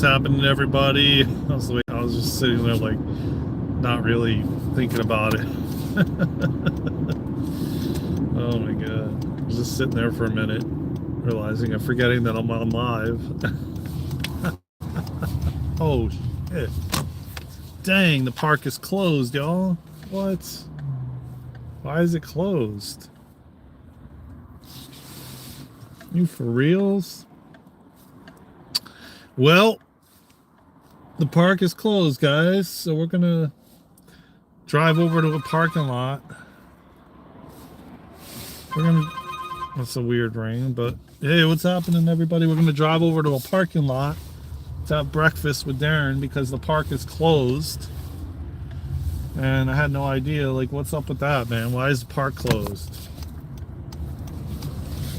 happening, everybody? I was just sitting there, like, not really thinking about it. Oh my god! I was just sitting there for a minute, realizing I'm forgetting that I'm on live. Oh shit! Dang, the park is closed, y'all. What? Why is it closed? You for reals? Well, the park is closed, guys, so we're gonna drive over to a parking lot. That's a weird ring, but hey, what's happening, everybody? We're gonna drive over to a parking lot to have breakfast with Daren because the park is closed. And I had no idea, like, what's up with that, man? Why is the park closed?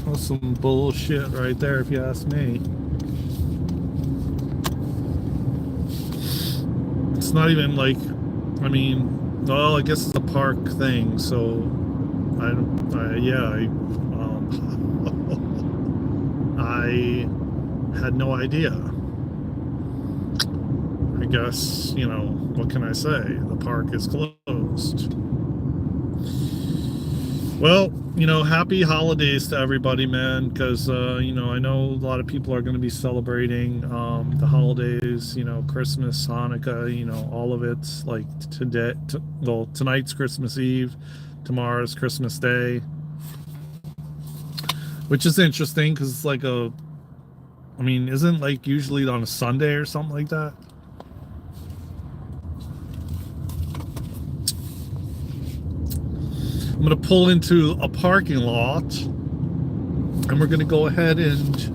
That's some bullshit right there, if you ask me. It's not even like, I mean, well, I guess it's a park thing, so I had no idea. I guess, you know, what can I say? The park is closed. Well, you know, happy holidays to everybody, man, because, you know, I know a lot of people are going to be celebrating the holidays, you know, Christmas, Hanukkah, you know, all of it. Like well, tonight's Christmas Eve, tomorrow's Christmas Day, which is interesting because it's like I mean, isn't like usually on a Sunday or something like that? I'm gonna pull into a parking lot, and we're gonna go ahead and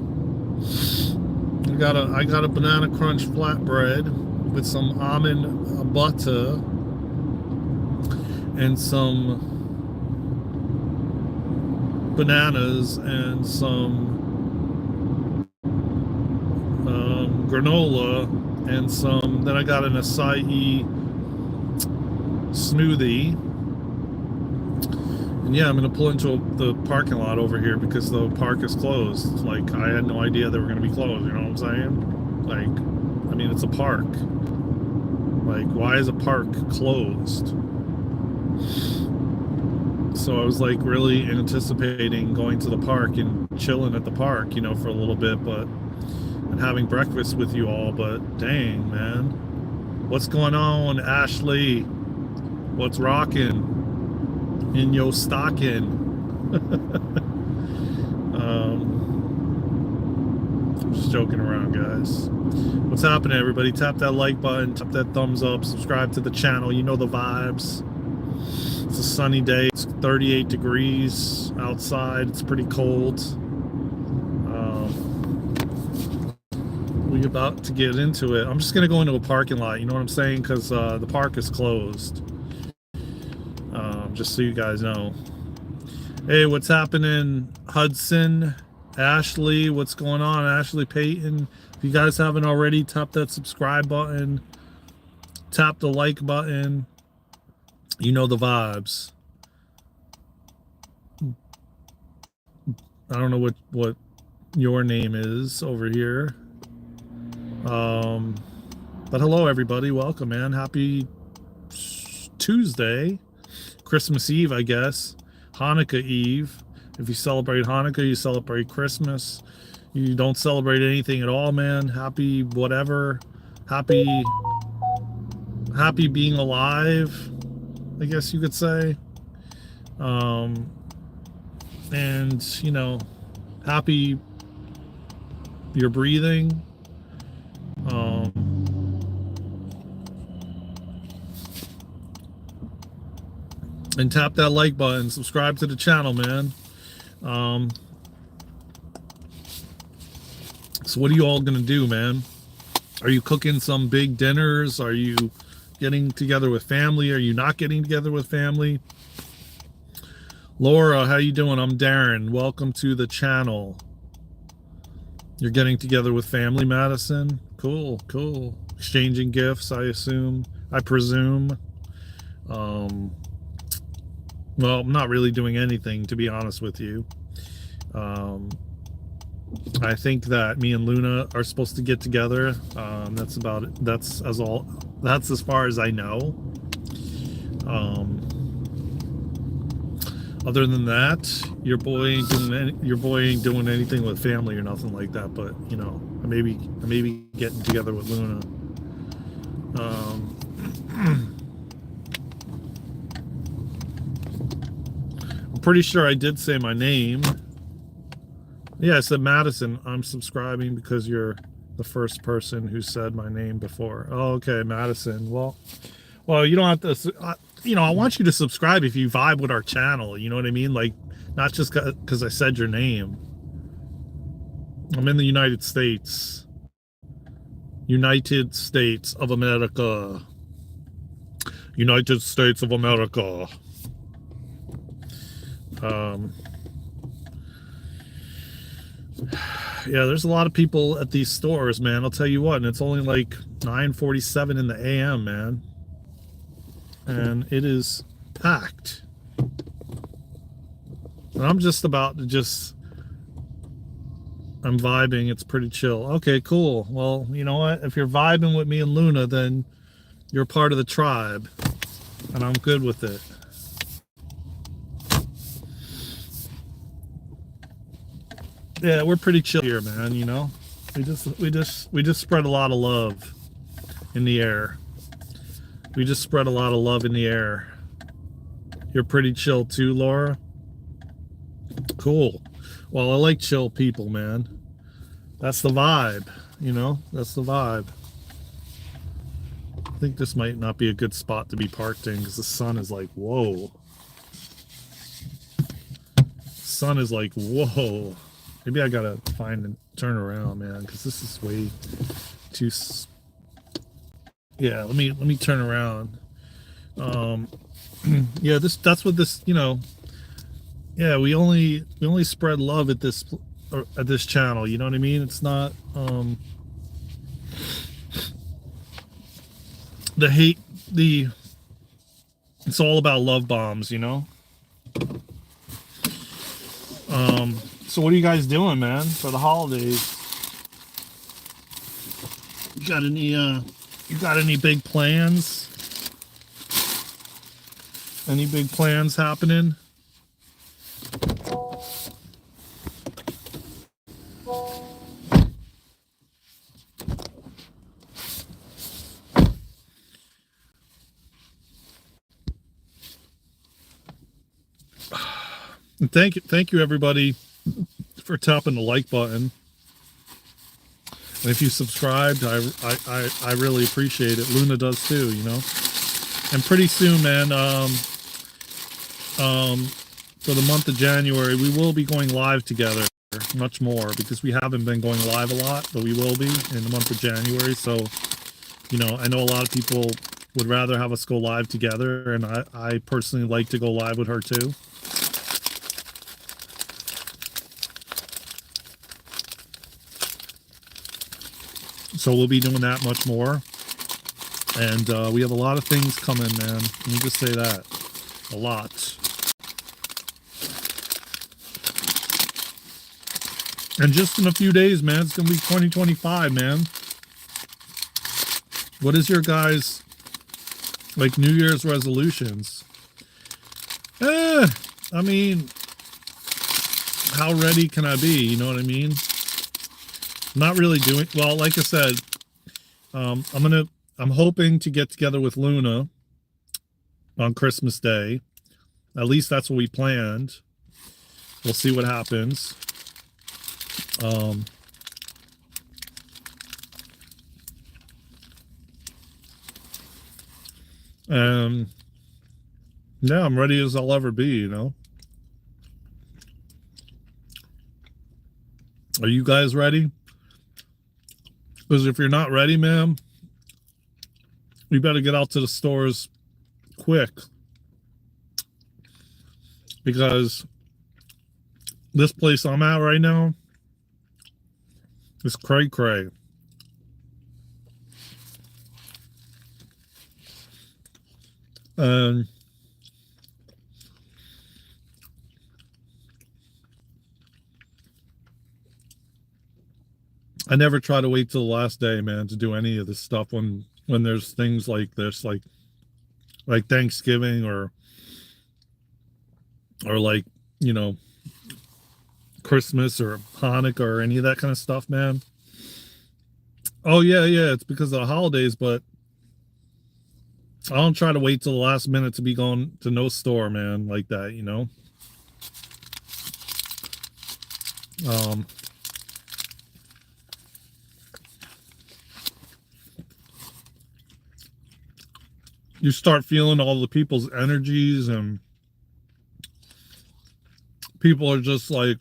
I got a banana crunch flatbread with some almond butter and some bananas and some granola and some. Then I got an acai smoothie. And yeah, I'm gonna pull into the parking lot over here because the park is closed. Like, I had no idea they were gonna be closed. You know what I'm saying? Like, I mean, it's a park. Like, why is a park closed? So I was like really anticipating going to the park and chilling at the park, you know, for a little bit, and having breakfast with you all. But dang, man, what's going on, Ashley? What's rocking in your stocking? I'm just joking around, guys. What's happening, everybody? Tap that like button, tap that thumbs up, subscribe to the channel. You know the vibes. It's a sunny day. It's 38 degrees outside. It's pretty cold. We're about to get into it. I'm just gonna go into a parking lot. You know what I'm saying? Because the park is closed. Just so you guys know. Hey, what's happening, Hudson, Ashley? What's going on, Ashley Payton? If you guys haven't already, tap that subscribe button, tap the like button. You know the vibes. I don't know what your name is over here. But hello, everybody. Welcome, man. Happy Tuesday. Christmas Eve, I guess. Hanukkah Eve. If you celebrate Hanukkah, you celebrate Christmas. You don't celebrate anything at all, man. Happy whatever. Happy being alive, I guess you could say. And, you know, happy you're breathing. And tap that like button, subscribe to the channel, man. So what are you all gonna do, man? Are you cooking some big dinners? Are you getting together with family? Are you not getting together with family? Laura, how you doing? I'm Daren. Welcome to the channel. You're getting together with family, Madison? Cool, cool. Exchanging gifts, I presume. Well, I'm not really doing anything, to be honest with you. I think that me and Luna are supposed to get together. That's about it. That's as far as I know. Other than that, your boy ain't doing anything with family or nothing like that. But you know, I may be getting together with Luna. I'm pretty sure I did say my name. Yeah, I said Madison. I'm subscribing because you're the first person who said my name before. Oh, okay, Madison. Well, you don't have to. You know, I want you to subscribe if you vibe with our channel. You know what I mean? Like, not just because I said your name. I'm in the United States. United States of America. United States of America. Yeah, there's a lot of people at these stores, man. I'll tell you what, and it's only like 9:47 in the AM, man. And it is packed. And I'm just about to I'm vibing. It's pretty chill. Okay, cool. Well, you know what? If you're vibing with me and Luna, then you're part of the tribe. And I'm good with it. Yeah, we're pretty chill here, man, you know? We just spread a lot of love in the air. We just spread a lot of love in the air. You're pretty chill too, Laura? Cool. Well, I like chill people, man. That's the vibe, you know? That's the vibe. I think this might not be a good spot to be parked in because the sun is like, whoa. Sun is like, whoa. Maybe I gotta find and turn around, man, because this is way too. Yeah, let me turn around. Yeah, that's what this, you know. Yeah, we only spread love at this channel. You know what I mean? It's not the hate. It's all about love bombs, you know. So what are you guys doing, man, for the holidays? You got any big plans? Any big plans happening? And thank you everybody for tapping the like button. And if you subscribed, I really appreciate it. Luna does too, you know. And pretty soon, man, for the month of January, we will be going live together much more because we haven't been going live a lot, but we will be in the month of January. So, you know, I know a lot of people would rather have us go live together, and I personally like to go live with her too. So we'll be doing that much more. And we have a lot of things coming, man. Let me just say that. A lot. And just in a few days, man, it's going to be 2025, man. What is your guys' like New Year's resolutions? I mean, how ready can I be? You know what I mean? Not really doing well. Like I said, I'm hoping to get together with Luna on Christmas Day. At least that's what we planned. We'll see what happens. And yeah, I'm ready as I'll ever be, you know. Are you guys ready? Because if you're not ready, man, you better get out to the stores quick. Because this place I'm at right now is cray-cray. And I never try to wait till the last day, man, to do any of this stuff when there's things like this, like Thanksgiving or like, you know, Christmas or Hanukkah or any of that kind of stuff, man. Oh yeah, yeah, it's because of the holidays, but I don't try to wait till the last minute to be going to no store, man, like that, you know. Um, you start feeling all the people's energies, and people are just like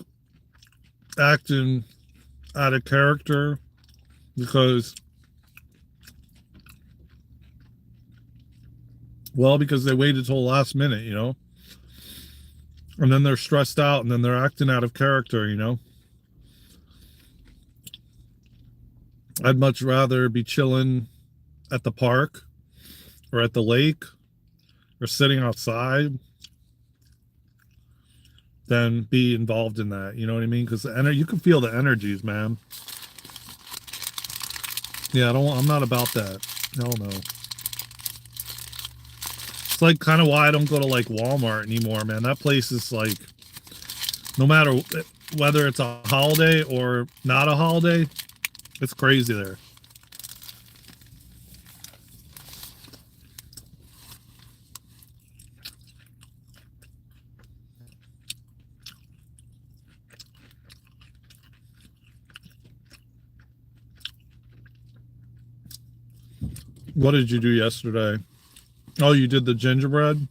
acting out of character because they waited till the last minute, you know, and then they're stressed out, and then they're acting out of character, you know. I'd much rather be chilling at the park or at the lake or sitting outside than be involved in that. You know what I mean? Because you can feel the energies, man. Yeah, I'm not about that. Hell no. It's like kind of why I don't go to like Walmart anymore, man. That place is like, no matter whether it's a holiday or not a holiday, it's crazy there. What did you do yesterday? Oh, you did the gingerbread?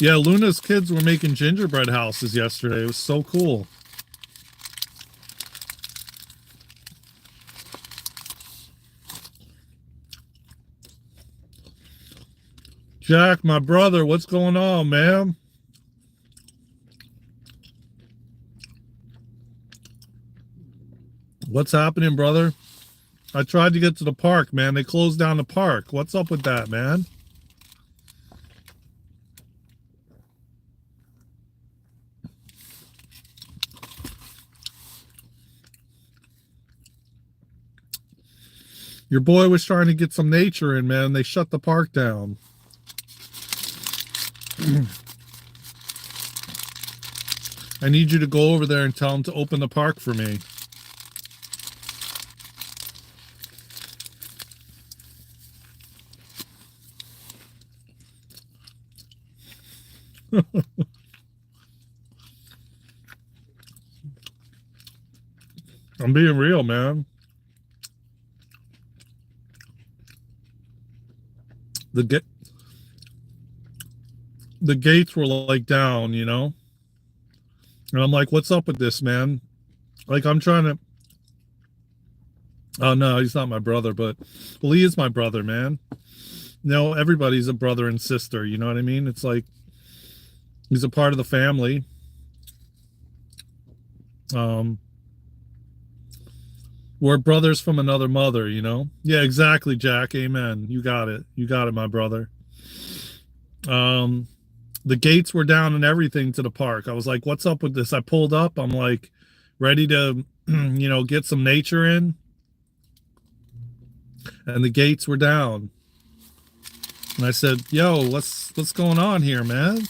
Yeah, Luna's kids were making gingerbread houses yesterday. It was so cool. Jack, my brother, what's going on, man? What's happening, brother? I tried to get to the park, man. They closed down the park. What's up with that, man? Your boy was trying to get some nature in, man. They shut the park down. I need you to go over there and tell him to open the park for me. I'm being real, man. The gates were like down, you know? And I'm like, what's up with this, man? Like, I'm trying to. Oh, no, he's not my brother, but, well, he is my brother, man. No, everybody's a brother and sister, you know what I mean? It's like, he's a part of the family. We're brothers from another mother, you know? Yeah, exactly, Jack. Amen. You got it. You got it, my brother. The gates were down and everything to the park. I was like, what's up with this? I pulled up. I'm like, ready to, you know, get some nature in. And the gates were down. And I said, yo, what's going on here, man?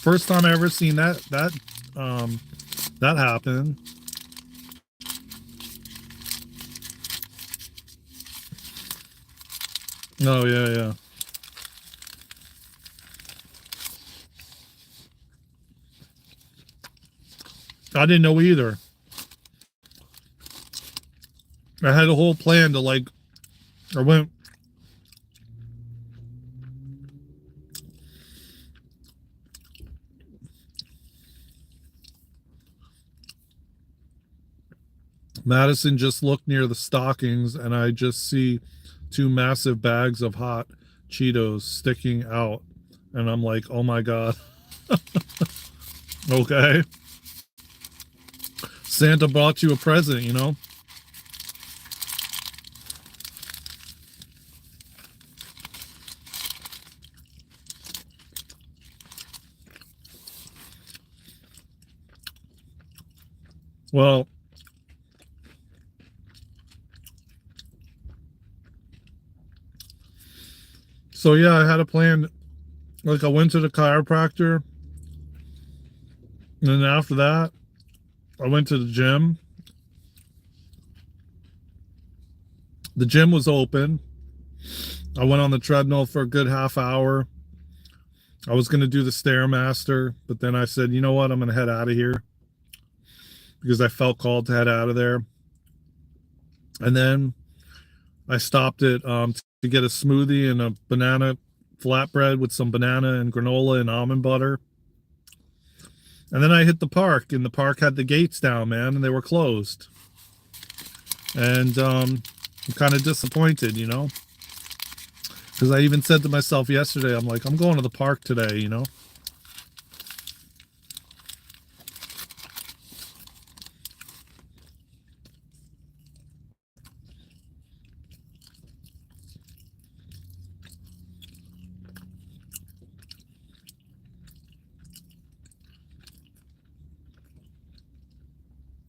First time I ever seen that happen. Oh, yeah, yeah. I didn't know either. I had a whole plan to like, I went. Madison just looked near the stockings and I just see 2 massive bags of hot Cheetos sticking out. And I'm like, oh my God. Okay. Santa brought you a present, you know? Well, so yeah, I had a plan. Like I went to the chiropractor, and then after that, I went to the gym. The gym was open. I went on the treadmill for a good half hour. I was going to do the Stairmaster, but then I said, you know what? I'm going to head out of here because I felt called to head out of there. And then I stopped at to get a smoothie and a banana flatbread with some banana and granola and almond butter. And then I hit the park, and the park had the gates down, man, and they were closed. And I'm kind of disappointed, you know, because I even said to myself yesterday, I'm like, I'm going to the park today, you know.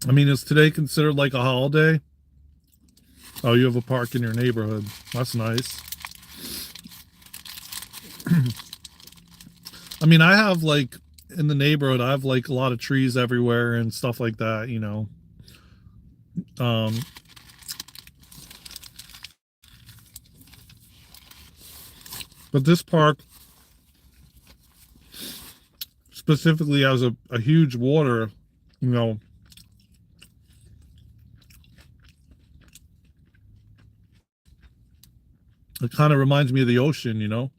I mean, is today considered like a holiday? Oh, you have a park in your neighborhood. That's nice. I mean, I have like in the neighborhood, I have like a lot of trees everywhere and stuff like that, you know. But this park specifically has a huge water, you know. It kind of reminds me of the ocean, you know.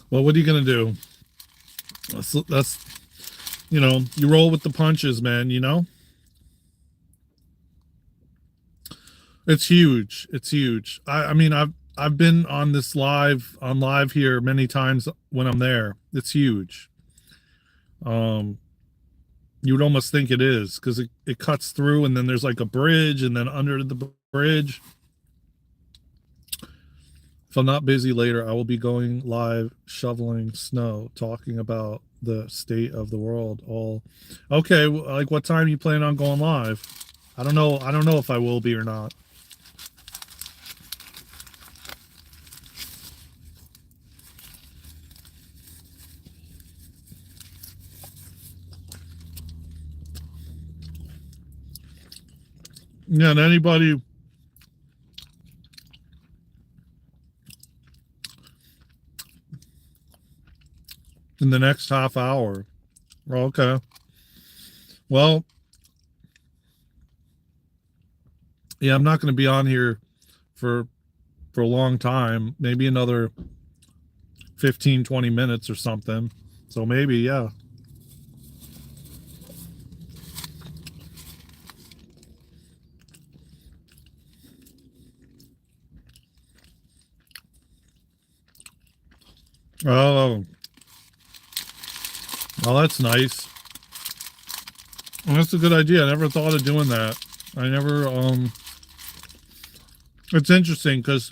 Well, what are you going to do? That's, you know, you roll with the punches, man, you know? It's huge. It's huge. I mean, I've been on this live here many times when I'm there. It's huge. You would almost think it is because it cuts through, and then there's like a bridge, and then under the bridge. If I'm not busy later, I will be going live shoveling snow, talking about the state of the world. All okay. Like, what time you plan on going live? I don't know. I don't know if I will be or not. Yeah, and anybody in the next half hour. Okay. Well, yeah, I'm not going to be on here for a long time, maybe another 15, 20 minutes or something. So maybe, yeah. Oh, well, that's nice. Well, that's a good idea. I never thought of doing that. I never, it's interesting because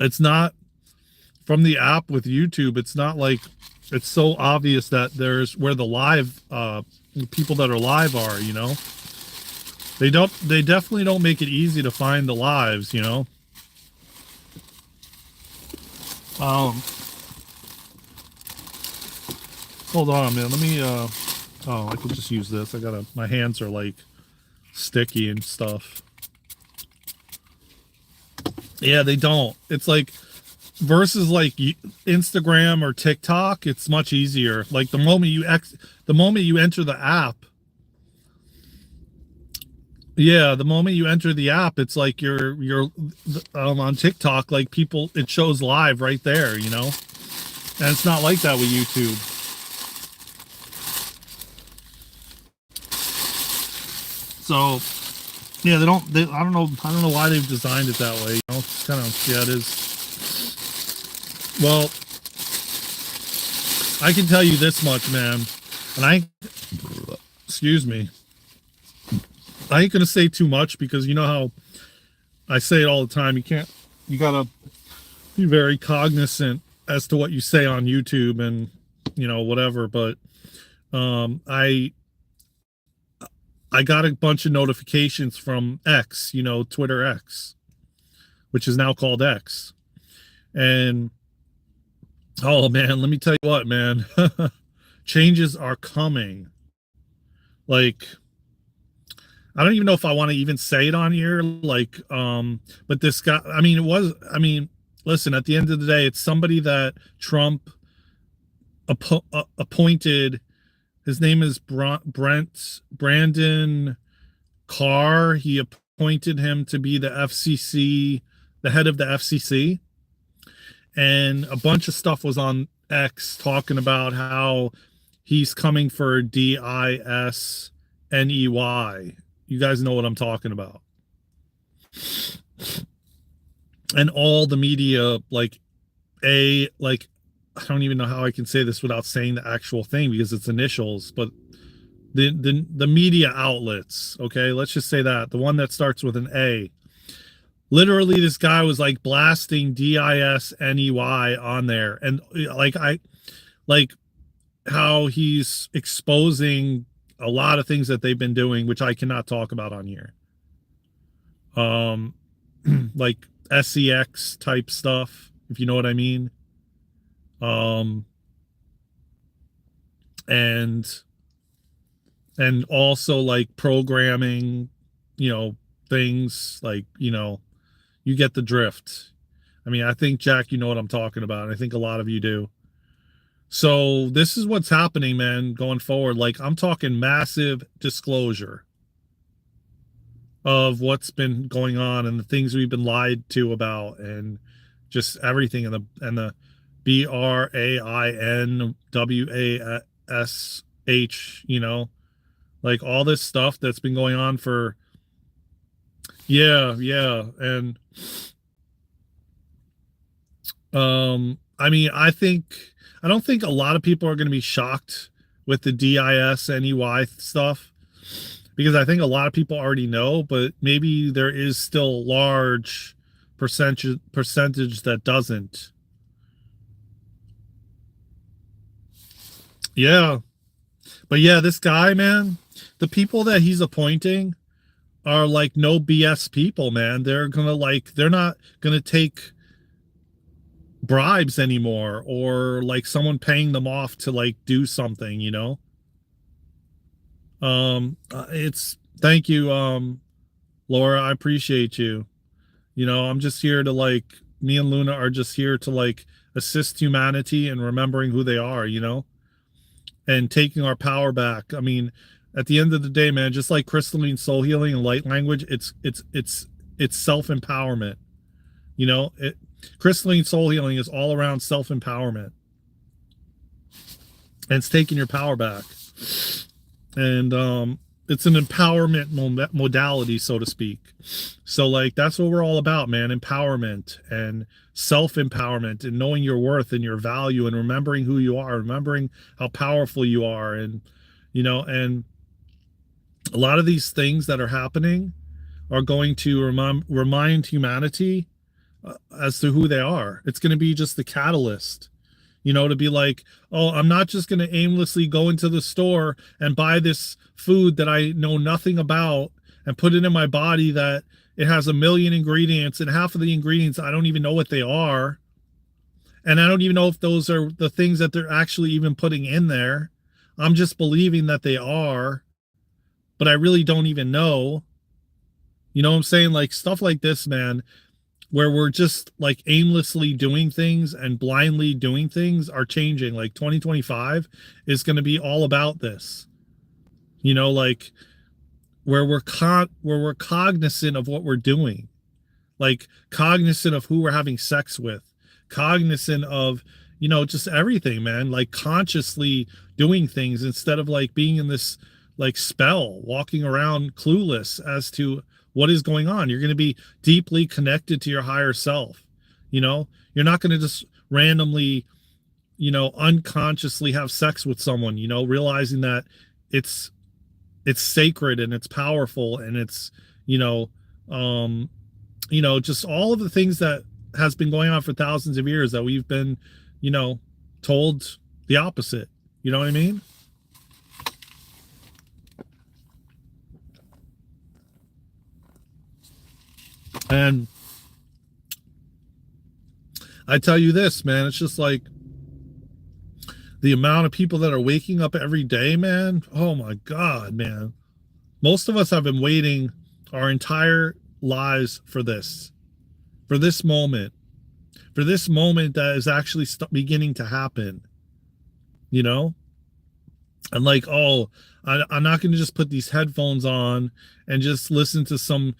it's not from the app with YouTube. It's not like it's so obvious that there's where the live, people that are live are, you know, they definitely don't make it easy to find the lives, you know. Hold on a minute. Let me, oh, I could just use this. My hands are like sticky and stuff. Yeah, they don't. It's like versus like Instagram or TikTok, it's much easier. Like the moment you enter the app. Yeah, the moment you enter the app, it's like you're on TikTok, like people, it shows live right there, you know? And it's not like that with YouTube. So, yeah, I don't know why they've designed it that way. You know, it's kind of, yeah, it is. Well, I can tell you this much, man, and Excuse me. I ain't gonna say too much because you know how I say it all the time. You gotta be very cognizant as to what you say on YouTube and whatever. But um, I I got a bunch of notifications from X, Twitter X, which is now called X, and oh man, let me tell you what, man, changes are coming. Like I don't even know if I want to even say it on here. But this guy, listen, at the end of the day, it's somebody that Trump appointed. His name is Brandon Carr. He appointed him to be the FCC, the head of the FCC. And a bunch of stuff was on X talking about how he's coming for DISNEY. You guys know what I'm talking about. And all the media, I don't even know how I can say this without saying the actual thing because it's initials, but the media outlets, okay, let's just say that, the one that starts with an A. Literally, this guy was like blasting DISNEY on there, and like how he's exposing a lot of things that they've been doing, which I cannot talk about on here. Like SEX type stuff, if you know what I mean. And also like programming, things like, you get the drift. I mean, I think, Jack, you know what I'm talking about. And I think a lot of you do. So this is what's happening, man, going forward. Like, I'm talking massive disclosure of what's been going on and the things we've been lied to about and just everything and the BRAINWASH, like all this stuff that's been going on for yeah. And I don't think a lot of people are going to be shocked with the DISNEY stuff because I think a lot of people already know, but maybe there is still large percentage that doesn't. Yeah. But yeah, this guy, man, the people that he's appointing are like no BS people, man. They're not gonna take bribes anymore or like someone paying them off to like do something, it's thank you, Laura. I appreciate you. I'm just here to me and Luna are just here to assist humanity in remembering who they are, and taking our power back. I mean, at the end of the day, man, just like crystalline soul healing and light language, it's self-empowerment. Crystalline soul healing is all around self-empowerment. And it's taking your power back. And it's an empowerment modality, so to speak. So that's what we're all about, man. Empowerment and self-empowerment and knowing your worth and your value and remembering who you are, remembering how powerful you are. And, and a lot of these things that are happening are going to remind humanity as to who they are. It's going to be just the catalyst, to be like, oh, I'm not just going to aimlessly go into the store and buy this food that I know nothing about and put it in my body that it has a million ingredients and half of the ingredients I don't even know what they are. And I don't even know if those are the things that they're actually even putting in there. I'm just believing that they are, but I really don't even know. You know what I'm saying? Like stuff like this, man, where we're just aimlessly doing things and blindly doing things are changing. Like 2025 is going to be all about this, where we're cognizant of what we're doing, cognizant of who we're having sex with, cognizant of, just everything, man, consciously doing things instead of being in this spell, walking around clueless as to what is going on. You're going to be deeply connected to your higher self. You're not going to just randomly, unconsciously have sex with someone, realizing that it's it's sacred and it's powerful and it's, you know, um, just all of the things that has been going on for thousands of years that we've been, you know, told the opposite. You know what I mean? And I tell you this, man, it's just like the amount of people that are waking up every day, man. Oh my God, man. Most of us have been waiting our entire lives for this moment, for this moment that is actually beginning to happen, you know? And like, oh, I'm not going to just put these headphones on and just listen to some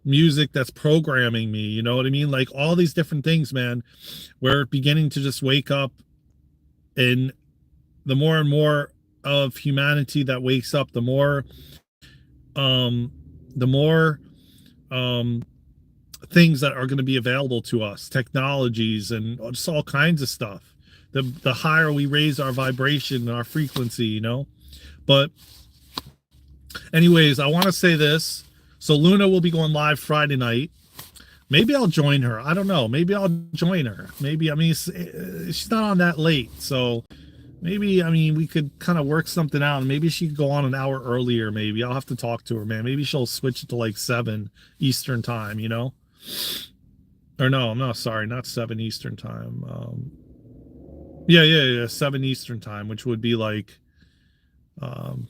music that's programming me. You know what I mean? Like all these different things, man. We're beginning to just wake up, and the more and more of humanity that wakes up, um, the more um, things that are going to be available to us, technologies and just all kinds of stuff. The higher we raise our vibration, our frequency, you know. But anyways, I want to say this. So Luna will be going live Friday night. Maybe I'll join her. I don't know. Maybe I'll join her. Maybe, I mean, she's not on that late. So maybe, I mean, we could kind of work something out. Maybe she could go on an hour earlier. Maybe I'll have to talk to her, man. Maybe she'll switch it to like 7 Eastern time, you know? Or no, sorry, not 7 Eastern time. Yeah, 7 Eastern time, which would be um,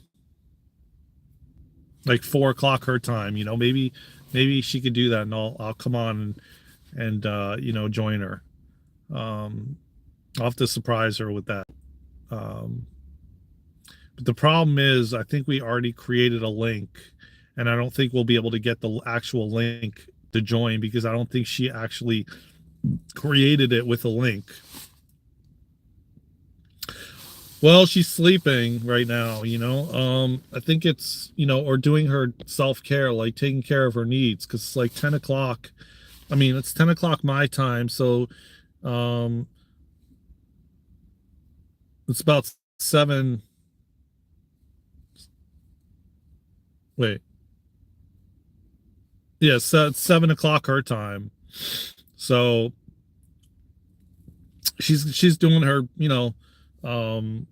like 4 o'clock her time, you know? Maybe she could do that, and I'll come on and you know, join her. Um, I'll have to surprise her with that. Um, but the problem is, I think we already created a link, and I don't think we'll be able to get the actual link to join because I don't think she actually created it with a link. Well, she's sleeping right now, you know. I think it's, you know, or doing her self-care, like taking care of her needs, because it's like 10 o'clock. I mean, it's 10 o'clock my time, so um it's about 7. Wait, yeah, so it's 7 o'clock her time. So she's doing her, you know, um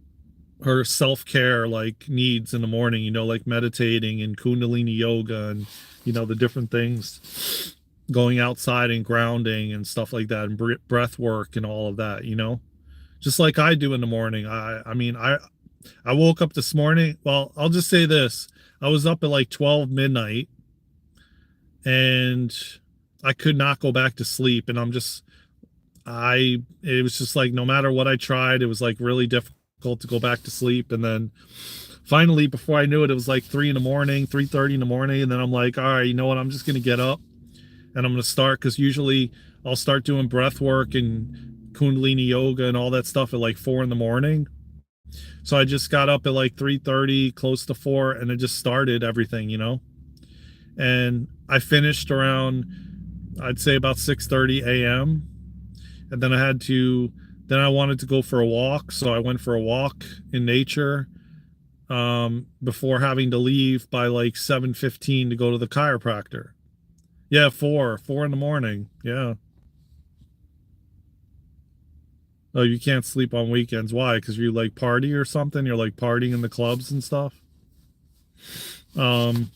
her self-care like needs in the morning, you know, like meditating and kundalini yoga and, you know, the different things, going outside and grounding and stuff like that, and breath work and all of that, you know, just like I do in the morning. I mean, I woke up this morning. Well, I'll just say this. I was up at like 12 midnight, and I could not go back to sleep. And it was just like, no matter what I tried, it was like really difficult to go back to sleep. And then finally, before I knew it, it was like 3 in the morning, 3:30 in the morning. And then I'm like, all right, you know what? I'm just going to get up and I'm going to start, because usually I'll start doing breath work and kundalini yoga and all that stuff at like 4 in the morning. So I just got up at like 3:30, close to 4, and it just started everything, you know. And I finished around, I'd say about 6:30 a.m. And then then I wanted to go for a walk, so I went for a walk in nature, before having to leave by like 7:15 to go to the chiropractor. Yeah, 4 in the morning. Yeah. Oh, you can't sleep on weekends. Why? Because you like party or something? You're like partying in the clubs and stuff. Um,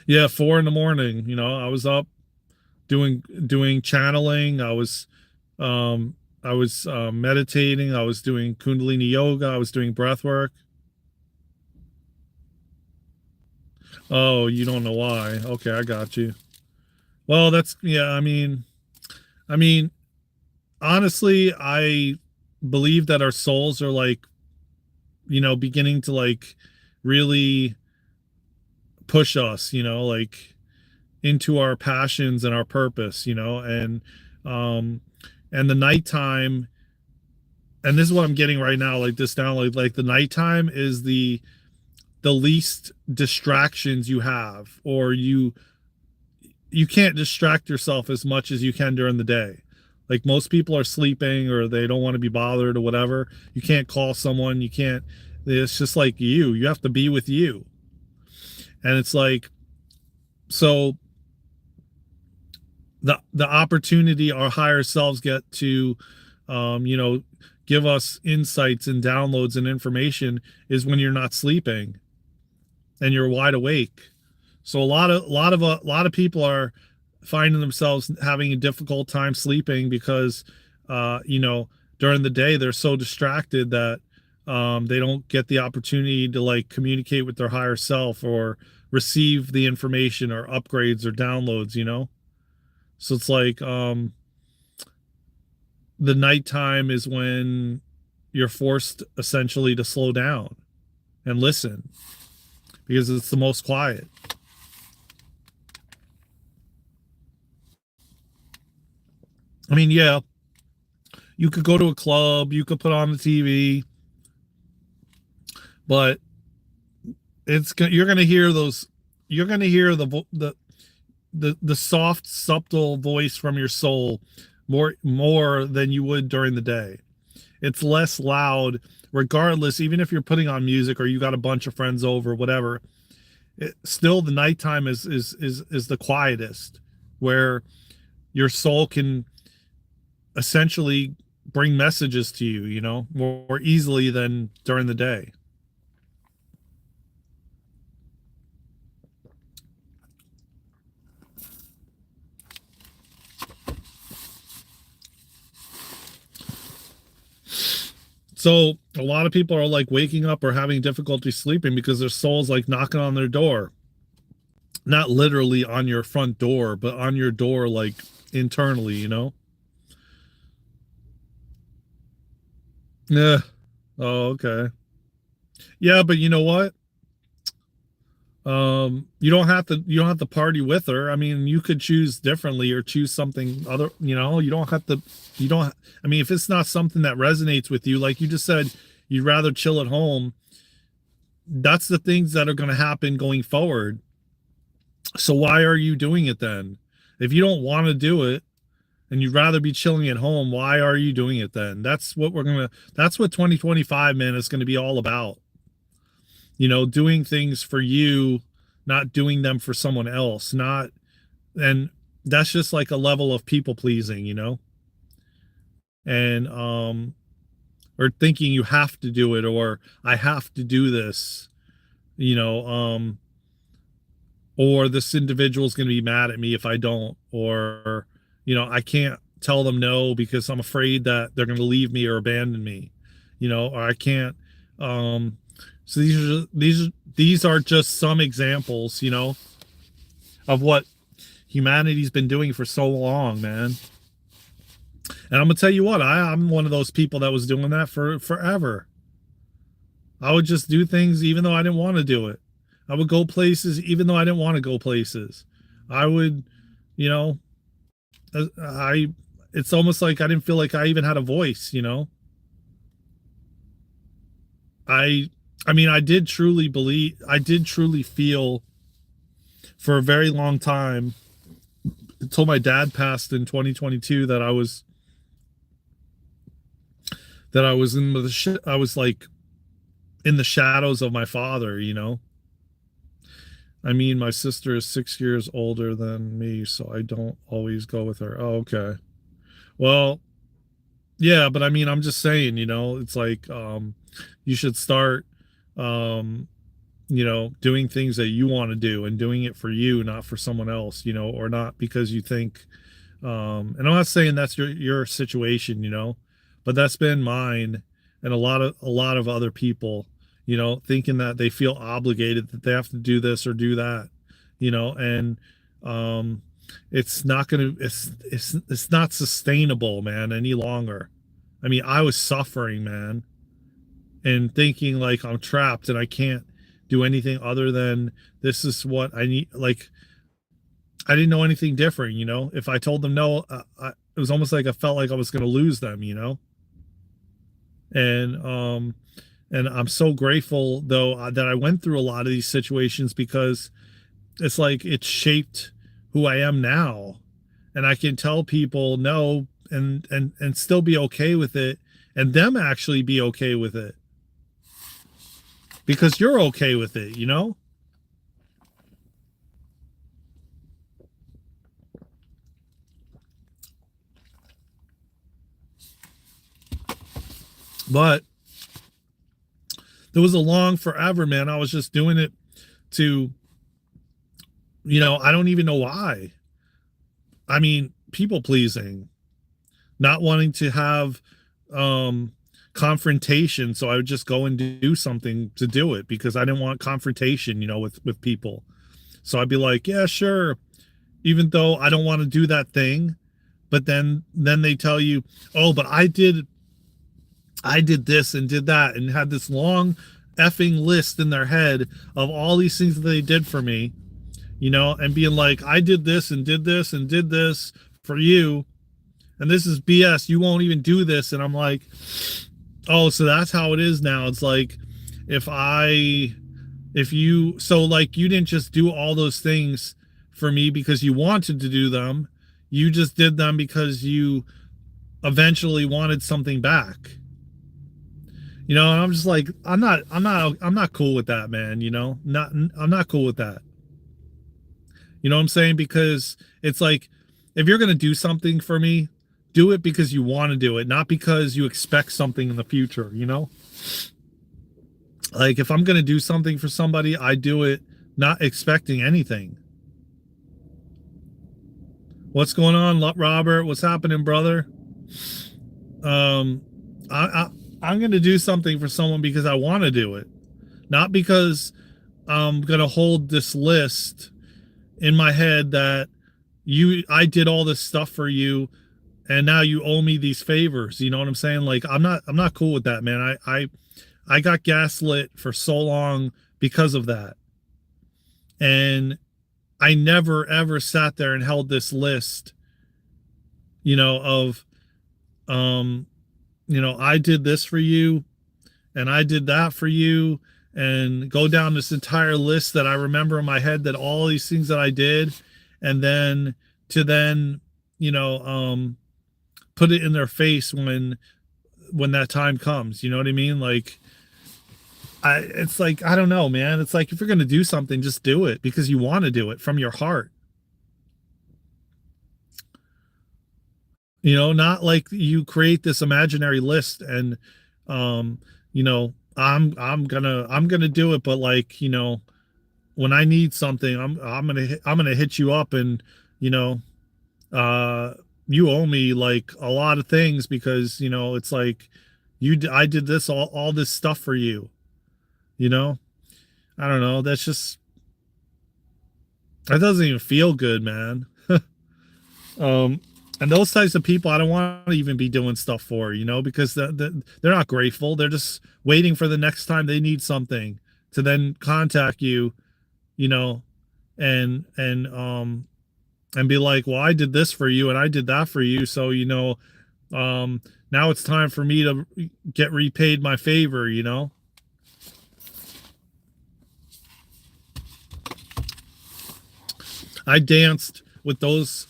yeah, 4 in the morning. You know, I was up doing channeling. Um I was meditating. I was doing kundalini yoga. I was doing breath work. Oh, you don't know why? Okay, I got you. Well, that's, yeah. I mean, honestly, I believe that our souls are like, you know, beginning to like really push us, you know, like into our passions and our purpose, you know, um and the nighttime, and this is what I'm getting right now, like this down, like the nighttime is the least distractions you have, or you can't distract yourself as much as you can during the day. Like most people are sleeping or they don't want to be bothered or whatever. You can't call someone, you can't, It's just like you have to be with you. And it's like, so the opportunity our higher selves get to, you know, give us insights and downloads and information is when you're not sleeping and you're wide awake. So a lot of people are finding themselves having a difficult time sleeping because, you know, during the day they're so distracted that they don't get the opportunity to like communicate with their higher self or receive the information or upgrades or downloads. You know, so it's like the nighttime is when you're forced essentially to slow down and listen because it's the most quiet. I mean, yeah, you could go to a club, you could put on the TV, but you're going to hear those. You're going to hear the soft, subtle voice from your soul more than you would during the day. It's less loud, regardless. Even if you're putting on music or you got a bunch of friends over, whatever. Still, the nighttime is the quietest, where your soul can essentially bring messages to you, you know, more easily than during the day. So a lot of people are like waking up or having difficulty sleeping because their soul's like knocking on their door. Not literally on your front door, but on your door, like internally, you know? Yeah. Oh, okay. Yeah, but you know what? You don't have to party with her. I mean, you could choose differently or choose something other, you know, you don't have to you don't I mean, if it's not something that resonates with you, like you just said, you'd rather chill at home. That's the things that are going to happen going forward. So why are you doing it then? If you don't want to do it and you'd rather be chilling at home, why are you doing it then? That's what 2025, man, is going to be all about. You know, doing things for you, not doing them for someone else, not and that's just like a level of people pleasing, you know? And or thinking you have to do it or I have to do this, you know, or this individual is going to be mad at me if I don't, or you know, I can't tell them no because I'm afraid that they're going to leave me or abandon me, you know, or I can't. Um, so these are just some examples, you know, of what humanity's been doing for so long, man. And I'm gonna tell you what, I'm one of those people that was doing that for forever. I would just do things even though I didn't want to do it. I would go places even though I didn't want to go places. I would, you know, I it's almost like I didn't feel like I even had a voice, you know. I I mean, I did truly feel for a very long time until my dad passed in 2022 that I was in I was like in the shadows of my father, you know. I mean, my sister is 6 years older than me, so I don't always go with her. Oh, okay. Well, yeah, but I mean, I'm just saying, you know, it's like you should start um you know, doing things that you want to do and doing it for you, not for someone else, you know, or not because you think and I'm not saying that's your situation, you know, but that's been mine and a lot of other people, you know, thinking that they feel obligated that they have to do this or do that, you know, and um it's not going to it's not sustainable, man, any longer. I mean, I was suffering, man, and thinking like I'm trapped and I can't do anything other than this is what I need. Like I didn't know anything different, you know. If I told them no, it was almost like I felt like I was going to lose them, you know. And and I'm so grateful though that I went through a lot of these situations because it's like it shaped who I am now, and I can tell people no and still be okay with it, and them actually be okay with it. because you're okay with it, you know? But there was a long forever, man. I was just doing it to, I don't even know why. I mean, people pleasing, not wanting to have um confrontation, so I would just go and do something to do it because I didn't want confrontation, with people. So I'd be like, yeah, sure, even though I don't want to do that thing, but then they tell you, "Oh, but I did this and did that," and had this long effing list in their head of all these things that they did for me, and being like, "I did this and did this and did this for you, and this is BS. You won't even do this." And I'm like, "Oh, so that's how it is now." It's like, if I if you so like you didn't just do all those things for me because you wanted to do them. You just did them because you eventually wanted something back. And I'm just like, I'm not cool with that, man. I'm not cool with that. You know what I'm saying? Because it's like, if you're going to do something for me, do it because you want to do it, not because you expect something in the future. Like, if I'm going to do something for somebody, I do it not expecting anything. What's going on, Robert? What's happening, brother? Um, I'm going to do something for someone because I want to do it, not because I'm going to hold this list in my head that I did all this stuff for you and now you owe me these favors. You know what I'm saying? Like, I'm not cool with that, man. I got gaslit for so long because of that. And I never ever sat there and held this list, of I did this for you and I did that for you, and go down this entire list that I remember in my head, that all these things that I did, and then you know put it in their face when that time comes. You know what I mean? Like, it's like, I don't know, man. It's like, if you're going to do something, just do it because you want to do it from your heart. Not like you create this imaginary list and I'm gonna do it, but like, when I need something, I'm gonna hit you up, and you know uh you owe me like a lot of things because it's like, I did this, all this stuff for you. you know I don't know, that doesn't even feel good, man. um and those types of people I don't want to even be doing stuff for, because they're not grateful. They're just waiting for the next time they need something to then contact you, you know and be like, well, I did this for you and I did that for you, so now it's time for me to get repaid my favor. I danced with those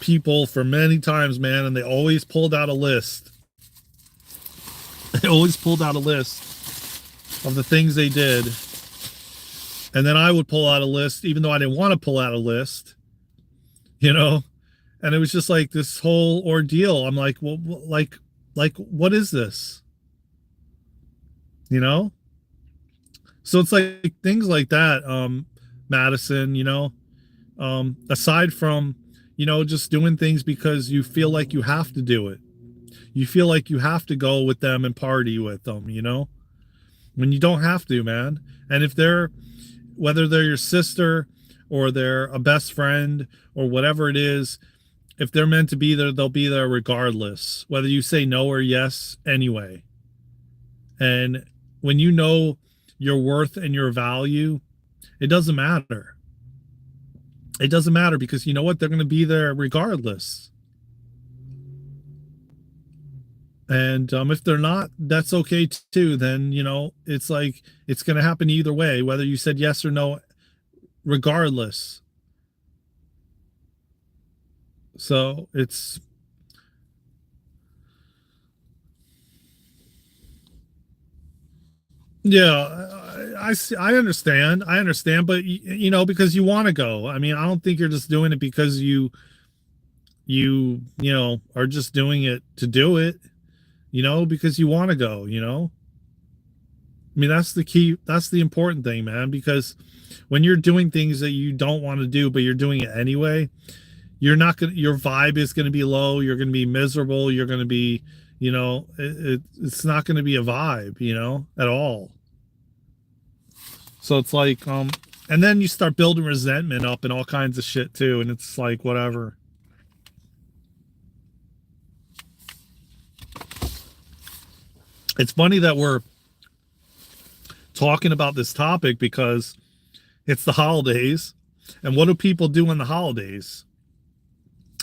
people for many times, man, and they always pulled out a list. They always pulled out a list of the things they did. And then I would pull out a list, even though I didn't want to pull out a list, you know? And it was just like this whole ordeal. I'm like, well, what is this? You know? So it's like things like that, Madison, aside from, just doing things because you feel like you have to do it. You feel like you have to go with them and party with them, when you don't have to, man. And whether they're your sister or they're a best friend or whatever it is, if they're meant to be there, they'll be there regardless, whether you say no or yes anyway. And when you know your worth and your value, it doesn't matter. It doesn't matter because you know what? They're going to be there regardless. And if they're not, that's okay too. Then, it's like, it's going to happen either way, whether you said yes or no, regardless. So it's, Yeah, I see, I understand, but you know, because you want to go. I mean, I don't think you're just doing it because you know, are just doing it to do it, you know, because you want to go, you know. I mean, that's the key, that's the important thing, man, because when you're doing things that you don't want to do but you're doing it anyway, you're not going to, your vibe is going to be low, you're going to be miserable, you're going to be, you know, it's not going to be a vibe, you know, at all. So it's like, and then you start building resentment up and all kinds of shit too, and it's like whatever. It's funny that we're talking about this topic because it's the holidays, and what do people do in the holidays?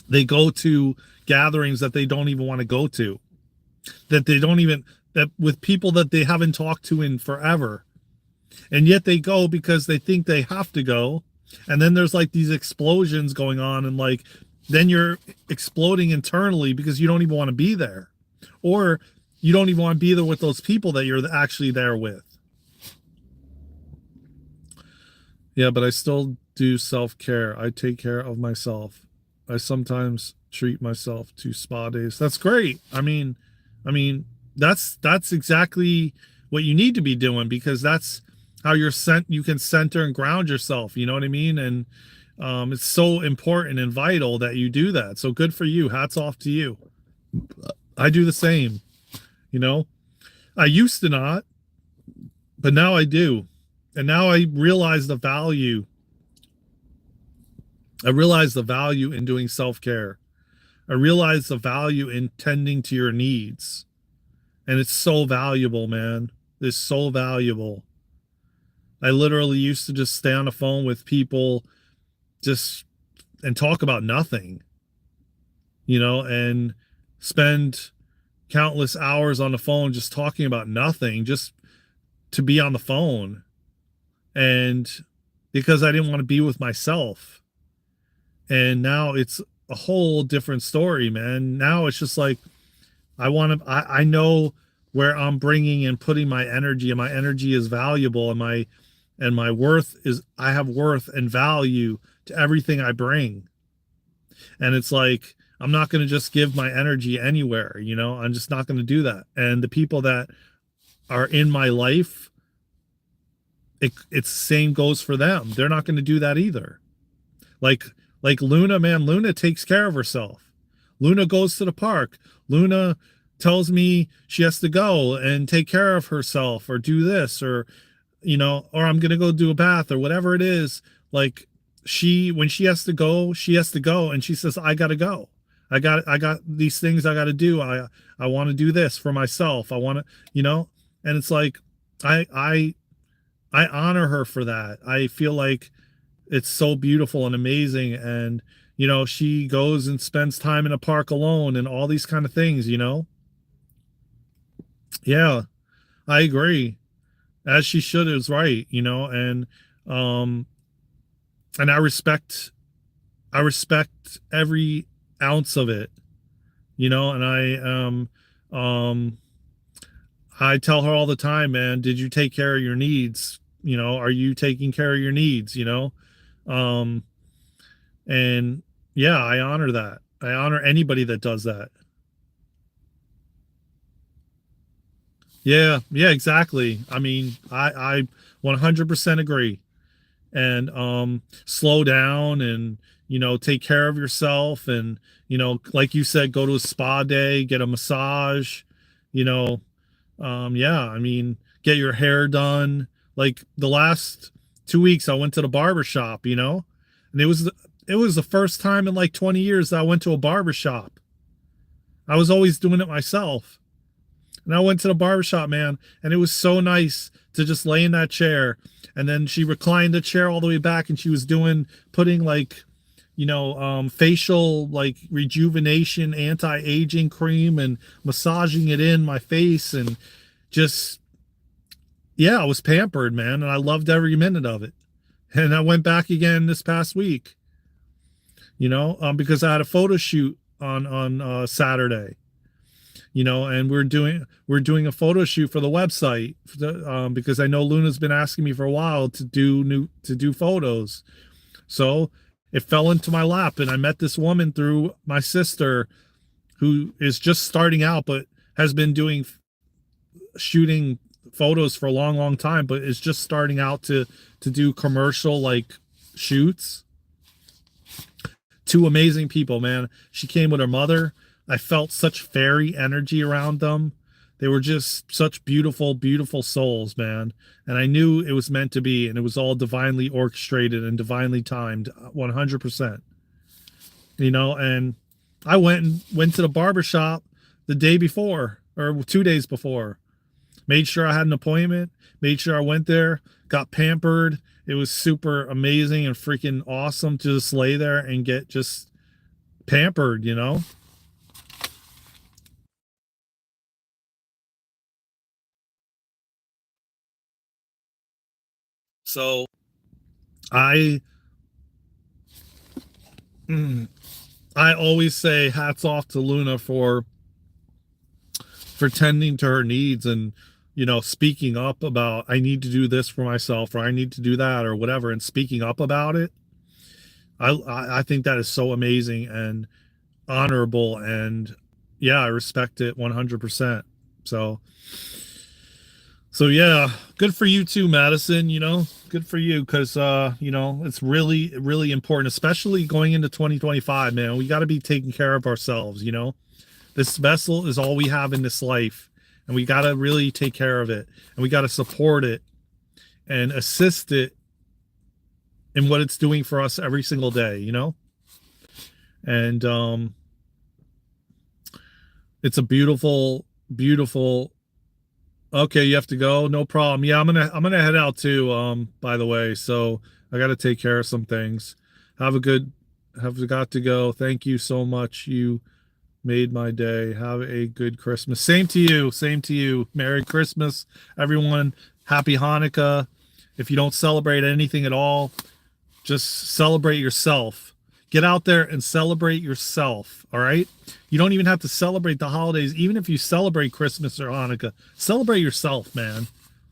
They go to gatherings that they don't even want to go to, that they don't even, that with people that they haven't talked to in forever, and yet they go because they think they have to go. And then there's like these explosions going on, and like then you're exploding internally because you don't even want to be there, or you don't even want to be there with those people that you're actually there with. Yeah, but I still do self-care. I take care of myself. I sometimes treat myself to spa days. That's great. I mean, that's exactly what you need to be doing, because that's how you can center and ground yourself. You know what I mean? And it's so important and vital that you do that. So good for you. Hats off to you. I do the same. You know, I used to not, but now I do. And now I realize the value. I realize the value in doing self-care. I realize the value in tending to your needs. And it's so valuable, man. It's so valuable. I literally used to just stay on the phone with people just and talk about nothing, you know, and spend countless hours on the phone just talking about nothing, just to be on the phone. And because I didn't want to be with myself. And now it's a whole different story, man. Now it's just like I know where I'm bringing and putting my energy, and my energy is valuable, and my worth is, I have worth and value to everything I bring. And it's like I'm not going to just give my energy anywhere, you know. I'm just not going to do that. And the people that are in my life, it's same goes for them. They're not going to do that either. Like Luna, man, Luna takes care of herself. Luna goes to the park. Luna tells me she has to go and take care of herself or do this, or, you know, or I'm going to go do a bath or whatever it is. Like when she has to go, she has to go. And she says, I got to go. I got these things I got to do. I want to do this for myself. I want to, you know, and it's like, I honor her for that. I feel like it's so beautiful and amazing. And, you know, she goes and spends time in a park alone and all these kind of things, you know? Yeah, I agree. As she should, is right, you know, um, and I respect every ounce of it, you know, and um, I tell her all the time, man, did you take care of your needs? You know, are you taking care of your needs? You know, um, and yeah, I honor that. I honor anybody that does that. Yeah, yeah, exactly. I mean, I 100% agree. And slow down, and, you know, take care of yourself, and, you know, like you said, go to a spa day, get a massage, you know. Yeah, I mean, get your hair done. Like the last 2 weeks I went to the barber shop, you know, and it was the first time in like 20 years that I went to a barber shop. I was always doing it myself. And I went to the barber shop, man, and it was so nice to just lay in that chair. And then she reclined the chair all the way back, and she was putting like, you know, facial like rejuvenation, anti-aging cream, and massaging it in my face, and just, yeah, I was pampered, man, and I loved every minute of it. And I went back again this past week, you know, because I had a photo shoot on Saturday, you know, and we're doing a photo shoot for the website because I know Luna's been asking me for a while to do photos. So it fell into my lap, and I met this woman through my sister who is just starting out, but has been doing shooting photos for a long, long time, but is just starting out to do commercial like shoots. Two amazing people, man. She came with her mother. I felt such fairy energy around them. They were just such beautiful, beautiful souls, man. And I knew it was meant to be, and it was all divinely orchestrated and divinely timed, 100%. You know, and I went to the barber shop the day before or 2 days before. Made sure I had an appointment, made sure I went there, got pampered. It was super amazing and freaking awesome to just lay there and get just pampered, you know? So I I always say hats off to Luna for tending to her needs and, you know, speaking up about I need to do this for myself or I need to do that or whatever, and speaking up about it. I think that is so amazing and honorable, and yeah, I respect it 100%. So yeah, good for you too, Madison, you know. Good for you, because you know, it's really, really important, especially going into 2025, man. We got to be taking care of ourselves, you know. This vessel is all we have in this life, and we got to really take care of it, and we got to support it and assist it in what it's doing for us every single day, you know. And it's a beautiful, beautiful. Okay, you have to go. No problem. Yeah, I'm gonna head out too. By the way, so I got to take care of some things. Have a good. Have got to go. Thank you so much. You made my day. Have a good Christmas. Same to you. Same to you. Merry Christmas, everyone. Happy Hanukkah. If you don't celebrate anything at all, just celebrate yourself. Get out there and celebrate yourself. All right. You don't even have to celebrate the holidays. Even if you celebrate Christmas or Hanukkah, celebrate yourself, man.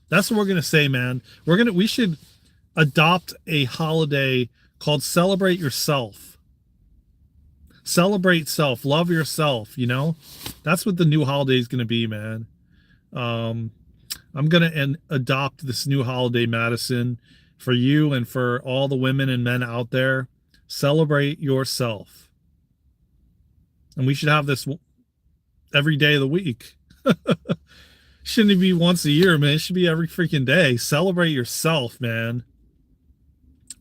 That's what we're going to say, man. We should adopt a holiday called Celebrate Yourself. Celebrate self, love yourself, you know. That's what the new holiday is going to be, man. I'm going to adopt this new holiday, Madison, for you and for all the women and men out there. Celebrate yourself. And we should have this every day of the week. Shouldn't it be once a year, man? It should be every freaking day. Celebrate yourself, man.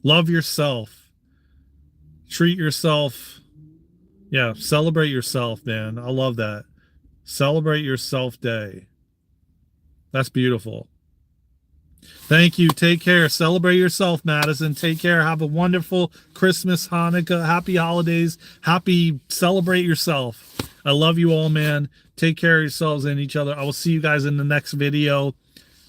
Love yourself. Treat yourself. Yeah, celebrate yourself, man. I love that. Celebrate yourself day. That's beautiful. Thank you. Take care. Celebrate yourself, Madison. Take care. Have a wonderful Christmas, Hanukkah. Happy holidays. Happy celebrate yourself. I love you all, man. Take care of yourselves and each other. I will see you guys in the next video.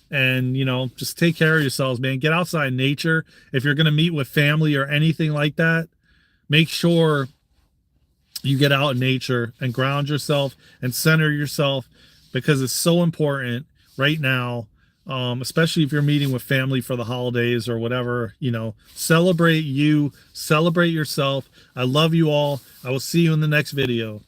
And, you know, just take care of yourselves, man. Get outside in nature. If you're going to meet with family or anything like that, make sure you get out in nature and ground yourself and center yourself, because it's so important right now. Especially if you're meeting with family for the holidays or whatever, you know, celebrate you, celebrate yourself. I love you all. I will see you in the next video.